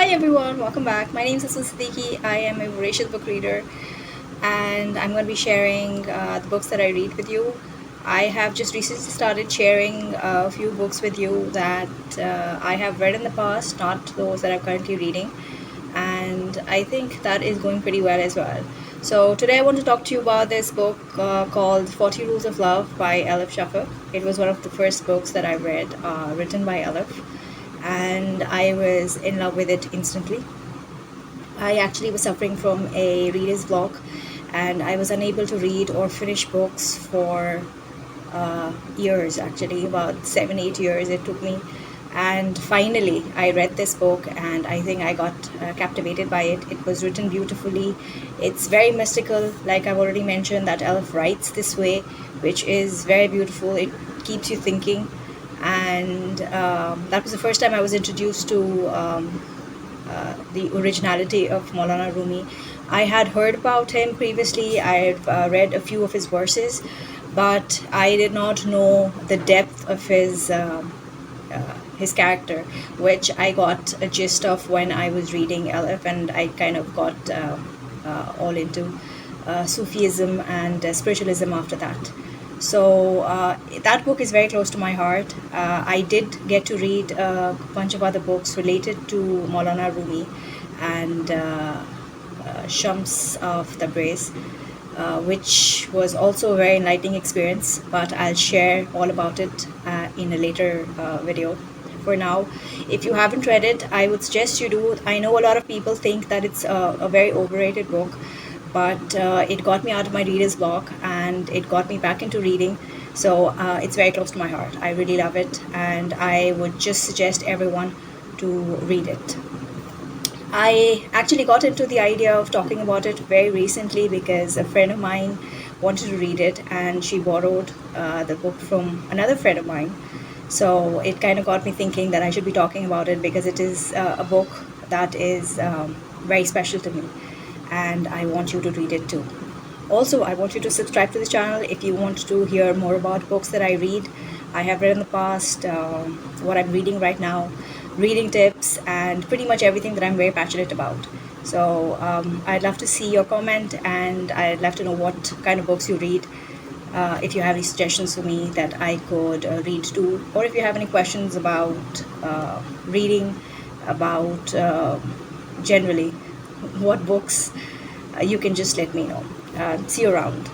everyone, welcome back. My name is Asma Siddiqui. I am a voracious book reader and I'm going to be sharing the books that I read with you. I have just recently started sharing a few books with you that I have read in the past, not those that I'm currently reading, and I think that is going pretty well as well. So, today I want to talk to you about this book called 40 Rules of Love by Elif Shafak. It was one of the first books that I read, written by Elif, and I was in love with it instantly. I actually was suffering from a reader's block, and I was unable to read or finish books for years, actually, about 7, 8 years it took me. And finally, I read this book, and I think I got captivated by it. It was written beautifully. It's very mystical, like I've already mentioned, that Elf writes this way, which is very beautiful. It keeps you thinking, and that was the first time I was introduced to the originality of Maulana Rumi. I had heard about him previously. I've read a few of his verses, but I did not know the depth of his character, which I got a gist of when I was reading Elif, and I kind of got all into Sufism and spiritualism after that. So that book is very close to my heart. I did get to read a bunch of other books related to Maulana Rumi and Shams of Tabriz, which was also a very enlightening experience, but I'll share all about it in a later video. For now, if you haven't read it, I would suggest you do. I know a lot of people think that it's a very overrated book, but it got me out of my reader's block and it got me back into reading. So it's very close to my heart. I really love it, and I would just suggest everyone to read it. I actually got into the idea of talking about it very recently because a friend of mine wanted to read it, and she borrowed the book from another friend of mine. So it kind of got me thinking that I should be talking about it because it is a book that is very special to me, and I want you to read it too. Also, I want you to subscribe to the channel if you want to hear more about books that I read. I have read in the past, what I'm reading right now, reading tips, and pretty much everything that I'm very passionate about. So I'd love to see your comment, and I'd love to know what kind of books you read. If you have any suggestions for me that I could read too, or if you have any questions about reading, about generally what books, you can just let me know. See you around.